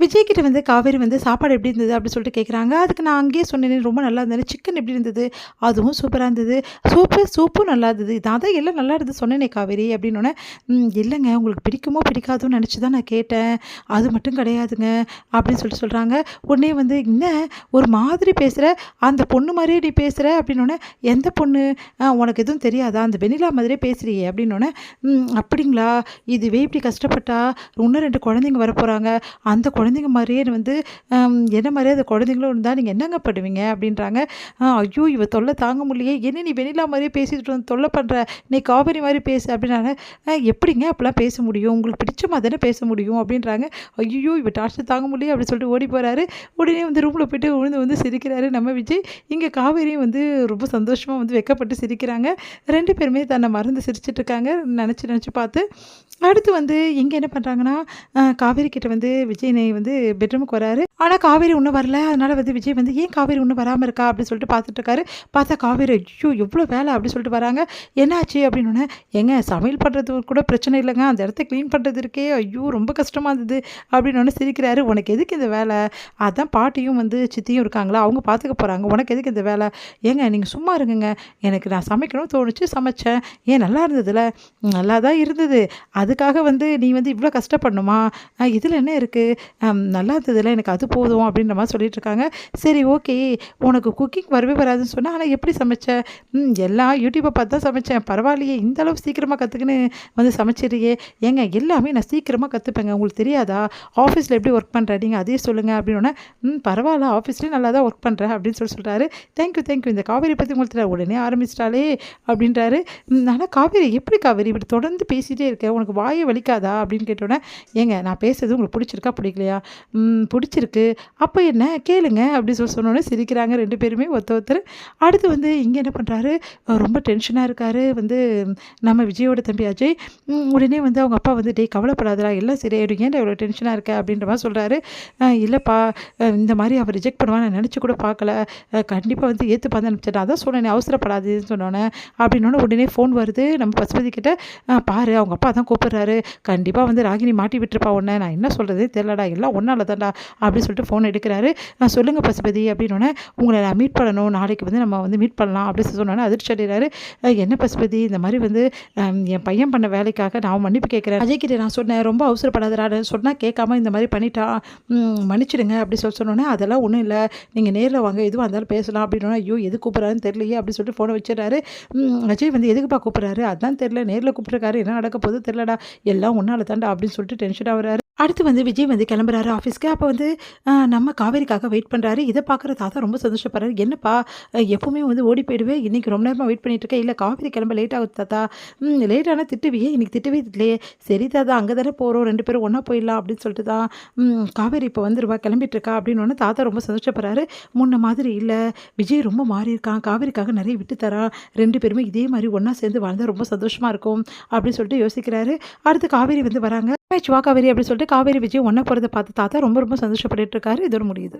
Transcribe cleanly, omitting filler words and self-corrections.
விஜய் கிட்ட வந்து காவேரி வந்து சாப்பாடு எப்படி இருந்தது அப்படின்னு சொல்லிட்டு கேட்குறாங்க. அதுக்கு நான் அங்கேயே சொன்னேனே ரொம்ப நல்லா இருந்தது. சிக்கன் எப்படி இருந்தது? அதுவும் சூப்பரா இருந்தது. சூப்பும் நல்லா இருந்தது. நான் தான் எல்லாம் நல்லா இருந்தது சொன்னேனே காவேரி அப்படின்னோனே, இல்லைங்க உங்களுக்கு பிடிக்குமோ பிடிக்காதோன்னு நினச்சி தான் நான் கேட்டேன். அது மட்டும் கிடையாதுங்க அப்படின்னு சொல்லிட்டு சொல்கிறாங்க. உடனே வந்து என்ன ஒரு மாதிரி பேசுகிற, அந்த பொண்ணு மாதிரியே நீ பேசுகிற அப்படின்னோடனே, எந்த பொண்ணு? உனக்கு எதுவும் தெரியாதா? அந்த வெண்ணிலா மாதிரியே பேசுறியே அப்படின்னோடனே, அப்படிங்களா? இதுவே இப்படி கஷ்டப்பட்டா இன்னும் 2 குழந்தைங்க வரப்போகிறாங்க. அந்த குழந்தைங்க மாதிரியே வந்து என்ன மாதிரியே அந்த குழந்தைங்களும் இருந்தால் நீங்கள் என்னங்க பண்ணுவீங்க அப்படின்றாங்க. ஐயோ இவ தொல்லை தாங்க முடியலையே, என்ன நீ வெண்ணிலா மாதிரியே பேசிட்டு வந்து தொல்லை பண்ணுற, நீ காவேரி மாதிரி பேசு அப்படின்னாங்க. எப்படிங்க அப்போலாம் பேச முடியும், உங்களுக்கு பிடிச்ச மாதிரி தானே பேச முடியும் அப்படின்றாங்க. ஐயோ இவ டார்ச்சர் தாங்க முடியல அப்படின்னு சொல்லிட்டு ஓடி போகிறாரு. உடனே வந்து ரூமில் போய்ட்டு விழுந்து சிரிக்கிறாரு நம்ம விஜய். இங்கே காவேரியும் வந்து ரொம்ப சந்தோஷமாக வந்து வெக்கப்பட்டு சிரிக்கிறாங்க. 2 பேருமே தன்னை மறந்து சிரிச்சிட்டு இருக்காங்க நினச்சி பார்த்து. அடுத்து வந்து இங்கே என்ன பண்ணுறாங்கன்னா, காவேரி கிட்ட வந்து விஜய் வந்து பெட்ரூமுக்கு வராரு. ஆனால் காவேரி இன்னும் வரல. அதனால் வந்து விஜய் வந்து ஏன் காவேரி இன்னும் வராமல் இருக்கா அப்படின்னு சொல்லிட்டு பார்த்துட்டு இருக்காரு. பார்த்தா காவேரி ஐயோ எவ்வளோ வேலை அப்படின்னு சொல்லிட்டு வராங்க. என்னாச்சு அப்படின்னோடனே, ஏங்க சமையல் பண்ணுறது கூட பிரச்சனை இல்லைங்க, அந்த இடத்த க்ளீன் பண்ணுறது இருக்கே ஐயோ ரொம்ப கஷ்டமாக இருந்தது அப்படின்னு சிரிக்கிறாரு. உனக்கு எதுக்கு இந்த வேலை? அதான் பாட்டியும் வந்து சித்தியும் இருக்காங்களா, அவங்க பார்த்துக்க போகிறாங்க, உனக்கு எதுக்கு இந்த வேலை? ஏங்க நீங்கள் சும்மா இருங்கங்க, எனக்கு நான் சமைக்கணும்னு தோணுச்சு சமைச்சேன். ஏன் நல்லா இருந்ததுல? நல்லா தான் இருந்தது. அதுக்காக வந்து நீ வந்து இவ்வளோ கஷ்டப்படணுமா? இதில் என்ன இருக்குது? நல்லா இருந்ததில்ல, எனக்கு அது போதும் அப்படின்ற மாதிரி சொல்லிட்டு இருக்காங்க. சரி ஓகே, உனக்கு குக்கிங் வரவே வராதுன்னு சொன்னால், ஆனால் எப்படி சமைச்ச? எல்லாம் யூடியூப்பை பார்த்து தான் சமைச்சேன். பரவாயில்லையே இந்த அளவு சீக்கிரமாக கற்றுக்குன்னு வந்து சமைச்சிடுறியே. ஏங்க எல்லாமே நான் சீக்கிரமாக கற்றுப்பேங்க, உங்களுக்கு தெரியாதா? ஆஃபீஸில் எப்படி ஒர்க் பண்ணுற நீங்கள் அதே சொல்லுங்கள் அப்படின்னோடனே, பரவாயில்ல ஆஃபீஸ்லேயும் நல்லா தான் ஒர்க் பண்ணுறேன் அப்படின்னு சொல்கிறாரு. தேங்க்யூ இந்த காவேரி பற்றி உங்களுக்கு உடனே ஆரம்பிச்சிட்டாலே அப்படின்றாரு. ஆனால் காவேரி எப்படி காவேரி இப்படி தொடர்ந்து பேசிகிட்டே இருக்க, உனக்கு வாயை வலிக்காதா அப்படின்னு கேட்டோன்னே, ஏங்க நான் பேசுறது உங்களுக்கு பிடிச்சிருக்கா பிடிக்கலையா? பிடிச்சிருக்கு. அப்போ என்ன கேளுங்க அப்படி சொன்னோன்னே சிரிக்கிறாங்க 2 பேருமே ஒருத்தர். அடுத்து வந்து இங்கே என்ன பண்ணுறாரு, ரொம்ப டென்ஷனாக இருக்காரு வந்து நம்ம விஜயோட தம்பி அஜய். உடனே வந்து அவங்க அப்பா வந்து டேய் கவலைப்படாதடா எல்லாம் சரியாயிடும், ஏன்டா இவ்வளோ டென்ஷனாக இருக்க அப்படின்ற மாதிரி சொல்கிறாரு. இல்லைப்பா இந்த மாதிரி அவர் ரிஜெக்ட் பண்ணுவான்னு நான் நினச்சி கூட பார்க்கல, கண்டிப்பாக வந்து ஏற்றுப்பாந்து அனுப்பிச்சிட்டேன், அதான் சொன்னேன் அவசரப்படாதுன்னு சொன்னோன்னே அப்படின்னோடனே உடனே ஃபோன் வருது நம்ம பசுபதி கிட்ட. பாரு அவங்க அப்பா தான் கூப்பிட்றாரு, கண்டிப்பாக வந்து ராகினி மாட்டி விட்டுருப்பா உடனே, நான் என்ன சொல்கிறதே தெரிலடா, எல்லாம் ஒன்றால் தான்டா அப்படின்னு சொல்லிட்டு ஃபோன் எடுக்கிறாரு. சொல்லுங்கள் பசுபதி அப்படின்னோடனே, உங்களை நான் மீட் பண்ணணும், நாளைக்கு வந்து நம்ம வந்து மீட் பண்ணலாம் அப்படின்னு சொன்னோன்னே அதிர்ச்சி அடைகிறாரு. என்ன பசுபதி இந்த மாதிரி வந்து என் பையன் பண்ண வேலைக்காக நான் மன்னிப்பு கேட்குறேன், அஜய் கிட்டே நான் சொன்னேன் ரொம்ப அவசரப்படாதடான்னு சொன்னால் கேட்காம இந்த மாதிரி பண்ணிட்டான், மன்னிச்சிடுங்க அப்படி சொன்னோன்னே, அதெல்லாம் ஒன்றும் இல்லை நீங்கள் நேரில் வாங்க எதுவாக இருந்தாலும் பேசலாம் அப்படின்னோடனே, ஐயோ எது கூப்பிட்றாருன்னு தெரியலையே அப்படின்னு சொல்லிட்டு ஃபோனை வச்சிடறாரு. அஜய் வந்து எதுக்குப்பா கூப்பிட்றாரு, அதான் தெரில, நேரில் கூப்பிட்ருக்காரு, என்ன நடக்க போது தெரிலடா, எல்லாம் ஒன்றால் தாண்டா அப்படின்னு சொல்லிட்டு டென்ஷனாக வராரு. அடுத்து வந்து விஜய் வந்து கிளம்புறாரு ஆஃபீஸ்க்கு. அப்போ வந்து நம்ம காவேரிக்காக வெயிட் பண்ணுறாரு. இதை பார்க்குற தாத்தா ரொம்ப சந்தோஷப்படுறாரு. என்னப்பா எப்போவுமே வந்து ஓடி போயிடுவேன், இன்றைக்கி ரொம்ப நேரமாக வெயிட் பண்ணிட்டு இருக்கேன், இல்லை காவேரி கிளம்ப லேட் ஆகுது தாத்தா. லேட் ஆனால் திட்டுவியே, இன்றைக்கி திட்டவே இல்லையே. சரி தாத்தா அங்கே தானே போகிறோம், 2 பேரும் ஒன்றா போயிடலாம் அப்படின்னு சொல்லிட்டு தான் காவேரி இப்போ வந்துருவா கிளம்பிட்டுருக்கா அப்படின்னு தாத்தா ரொம்ப சந்தோஷப்படுறாரு. முன்ன மாதிரி இல்லை, விஜய் ரொம்ப மாறி இருக்கான், காவேரிக்காக நிறைய விட்டு தரான், 2 பேருமே இதே மாதிரி ஒன்றா சேர்ந்து வாழ்ந்தால் ரொம்ப சந்தோஷமாக இருக்கும் அப்படின்னு சொல்லிட்டு யோசிக்கிறாரு. அடுத்து காவேரி வந்து வராங்க. வா காவேரி அப்படின்னு சொல்லிட்டு காவேரி விஜய் ஒன்றா போகிறத பார்த்து தாத்தா ரொம்ப சந்தோஷப்பட்டு இருக்காரு. இதோட முடியுது.